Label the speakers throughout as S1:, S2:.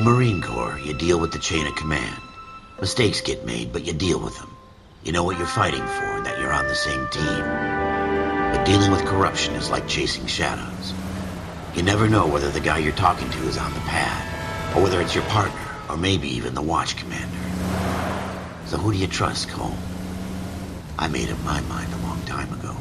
S1: Marine Corps, you deal with the chain of command. Mistakes get made, but you deal with them. You know what you're fighting for and that you're on the same team. But dealing with corruption is like chasing shadows. You never know whether the guy you're talking to is on the pad, or whether it's your partner, or maybe even the watch commander. So who do you trust, Cole? I made up my mind a long time ago.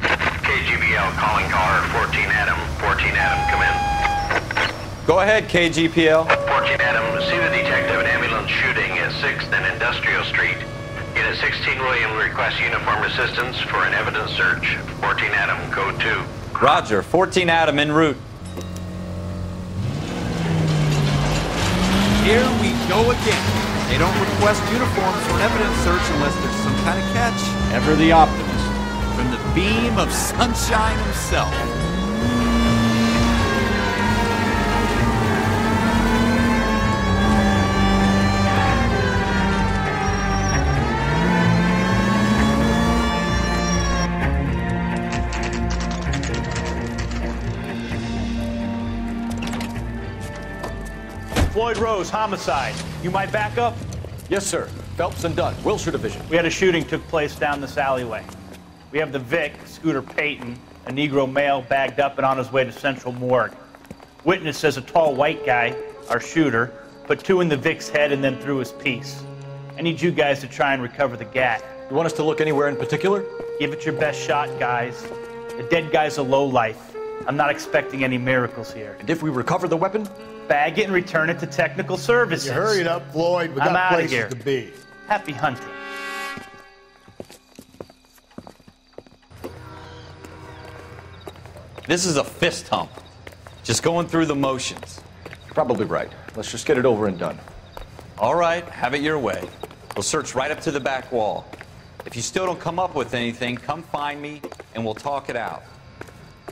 S2: KGBL calling car 14 Adam. 14 Adam, come in.
S3: Go ahead, KGPL.
S2: 14 Adam, see the detective, an ambulance shooting at 6th and Industrial Street. Unit 16 William requests uniform assistance for an evidence search. 14 Adam, code 2.
S3: Roger, 14 Adam en route.
S4: Here we go again. They don't request uniforms for an evidence search unless there's some kind of catch. Ever the optimist. From the beam of sunshine himself.
S5: Floyd Rose, homicide. You might back up?
S6: Yes, sir. Phelps and Dunn, Wilshire Division.
S5: We had a shooting took place down this alleyway. We have the Vic, Scooter Payton, a Negro male bagged up and on his way to Central Morgue. Witness says a tall white guy, our shooter, put 2 in the Vic's head and then threw his piece. I need you guys to try and recover the gat.
S6: You want us to look anywhere in particular?
S5: Give it your best shot, guys. The dead guy's a lowlife. I'm not expecting any miracles here.
S6: And if we recover the weapon?
S5: Bag it and return it to technical services.
S7: You hurry it up, Floyd. We
S5: I'm
S7: got
S5: outta
S7: places
S5: here.
S7: to be.
S5: Happy hunting.
S3: This is a fist hump. Just going through the motions.
S6: You're probably right. Let's just get it over and done.
S3: All right, have it your way. We'll search right up to the back wall. If you still don't come up with anything, come find me and we'll talk it out.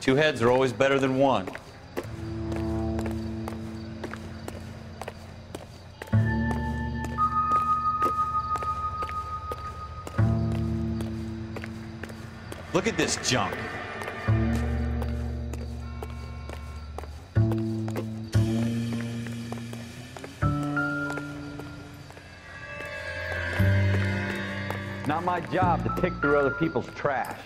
S3: 2 heads are always better than 1. Look at this junk. Not my job to pick through other people's trash.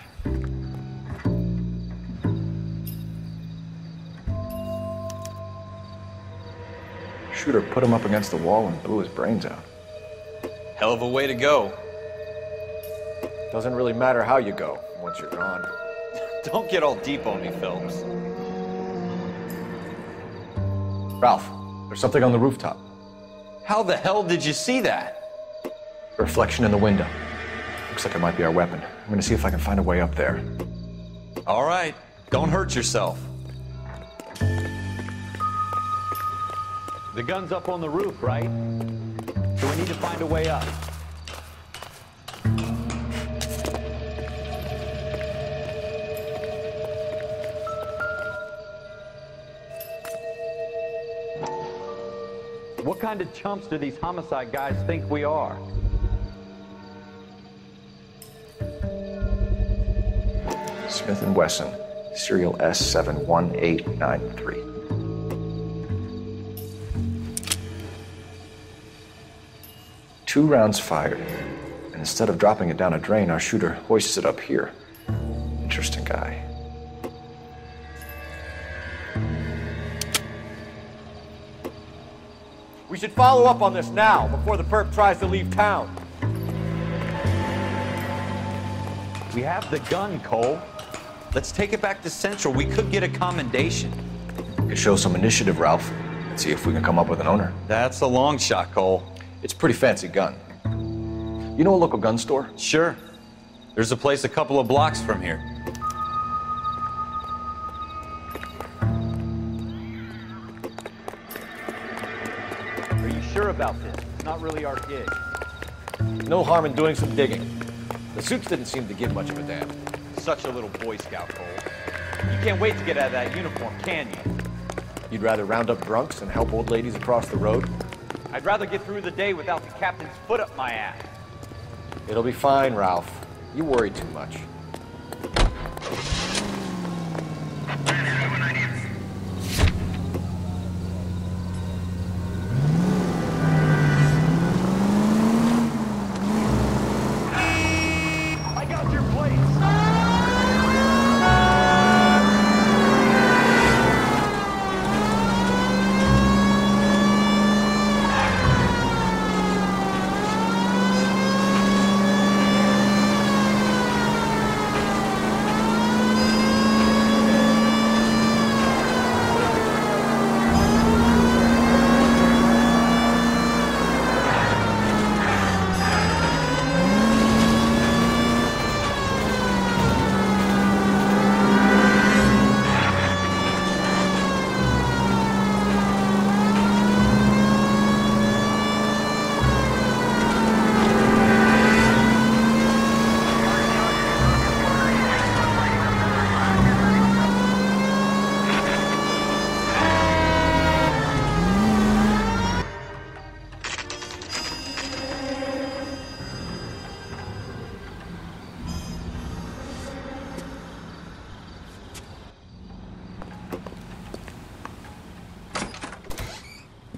S6: Shooter put him up against the wall and blew his brains out.
S3: Hell of a way to go.
S6: Doesn't really matter how you go once you're gone.
S3: Don't get all deep on me, Phelps.
S6: Ralph, there's something on the rooftop.
S3: How the hell did you see that?
S6: A reflection in the window. Looks like it might be our weapon. I'm gonna see if I can find a way up there.
S3: All right, don't hurt yourself. The gun's up on the roof, right? So we need to find a way up. What kind of chumps do these homicide guys think we are?
S6: Smith & Wesson, serial S71893. Two rounds fired, and instead of dropping it down a drain, our shooter hoists it up here. Interesting guy.
S4: We should follow up on this now, before the perp tries to leave town.
S3: We have the gun, Cole. Let's take it back to Central. We could get a commendation.
S6: We could show some initiative, Ralph, and see if we can come up with an owner.
S3: That's a long shot, Cole.
S6: It's a pretty fancy gun. You know a local gun store?
S3: Sure. There's a place a couple of blocks from here. Are you sure about this? It's not really our gig.
S6: No harm in doing some digging. The suits didn't seem to give much of a damn.
S3: Such a little Boy Scout, Cole. You can't wait to get out of that uniform, can you?
S6: You'd rather round up drunks and help old ladies across the road?
S3: I'd rather get through the day without the captain's foot up my ass.
S6: It'll be fine, Ralph. You worry too much.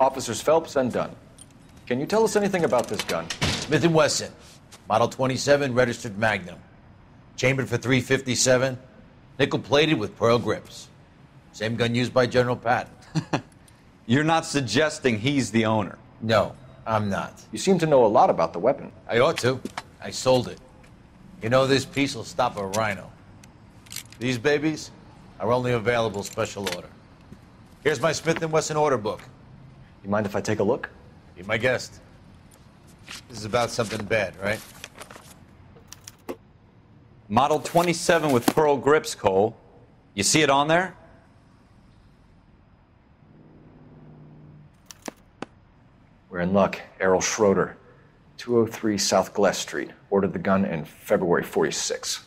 S6: Officers Phelps and Dunn. Can you tell us anything about this gun?
S7: Smith & Wesson, Model 27, registered Magnum. Chambered for .357, nickel-plated with pearl grips. Same gun used by General Patton.
S3: You're not suggesting he's the owner?
S7: No, I'm not.
S6: You seem to know a lot about the weapon.
S7: I ought to. I sold it. You know, this piece will stop a rhino. These babies are only available special order. Here's my Smith & Wesson order book.
S6: You mind if I take a look?
S7: Be my guest. This is about something bad, right?
S3: Model 27 with pearl grips, Cole. You see it on there?
S6: We're in luck. Errol Schroeder, 203 South Glass Street. Ordered the gun in February '46.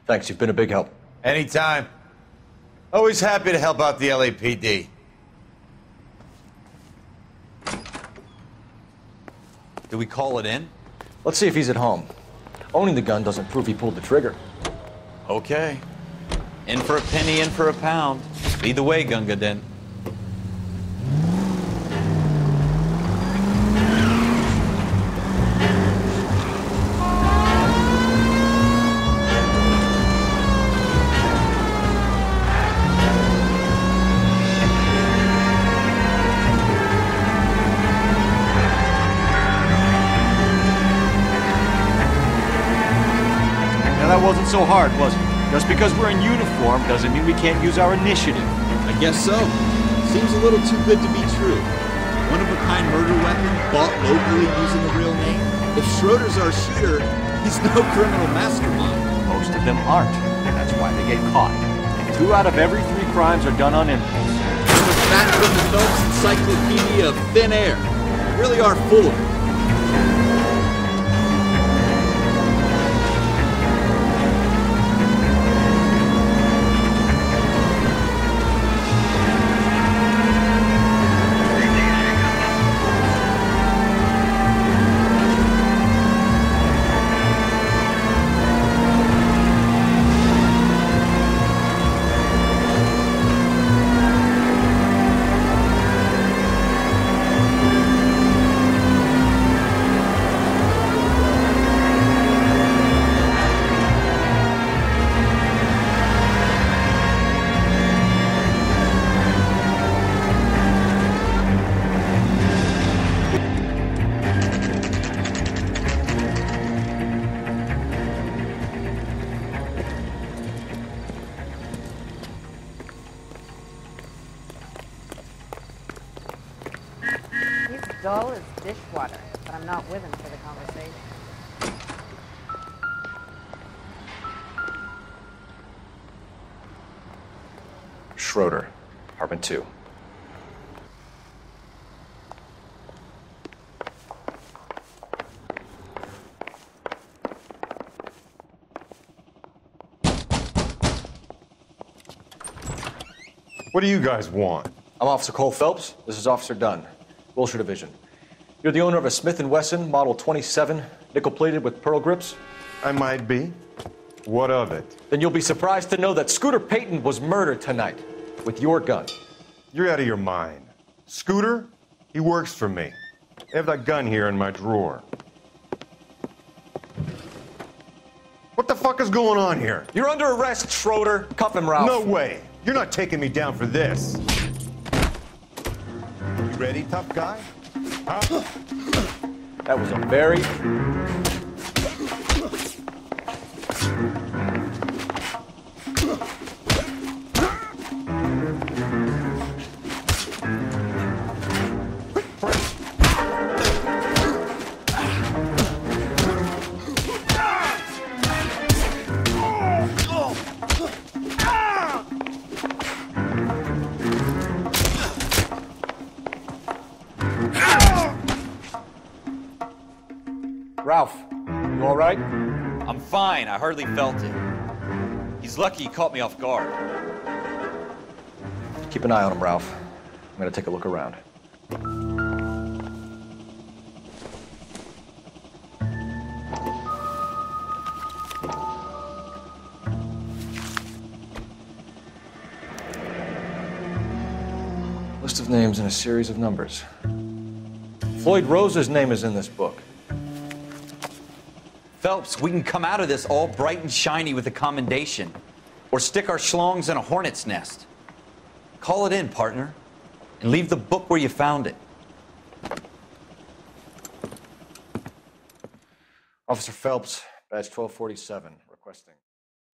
S6: Thanks, you've been a big help.
S7: Anytime. Always happy to help out the LAPD.
S3: Do we call it in?
S6: Let's see if he's at home. Owning the gun doesn't prove he pulled the trigger.
S3: Okay. In for a penny, in for a pound. Lead the way, Gunga Din.
S4: That wasn't so hard, was it? Just because we're in uniform doesn't mean we can't use our initiative.
S8: I guess so. Seems a little too good to be true. One-of-a-kind murder weapon bought locally using the real name. If Schroeder's our shooter, he's no criminal mastermind.
S4: Most of them aren't. That's why they get caught. 2 out of every 3 crimes are done on impulse.
S8: From the back from the Phelps Encyclopedia of Thin Air. You really are full of it.
S9: Dull as dishwater, but I'm not with him for the conversation.
S6: Schroeder, apartment 2.
S10: What do you guys want?
S6: I'm Officer Cole Phelps. This is Officer Dunn, Wilshire Division. You're the owner of a Smith & Wesson Model 27, nickel-plated with pearl grips?
S10: I might be. What of it?
S6: Then you'll be surprised to know that Scooter Payton was murdered tonight with your gun.
S10: You're out of your mind. Scooter? He works for me. I have that gun here in my drawer. What the fuck is going on here?
S6: You're under arrest, Schroeder. Cuff him, Ralph.
S10: No way. You're not taking me down for this. You ready, tough guy? Huh?
S6: That was a very... Ralph, you all right?
S3: I'm fine. I hardly felt it. He's lucky he caught me off guard.
S6: Keep an eye on him, Ralph. I'm gonna take a look around. List of names and a series of numbers. Floyd Rose's name is in this book.
S3: Phelps, we can come out of this all bright and shiny with a commendation, or stick our schlongs in a hornet's nest. Call it in, partner, and leave the book where you found it.
S6: Officer Phelps, badge 1247, requesting.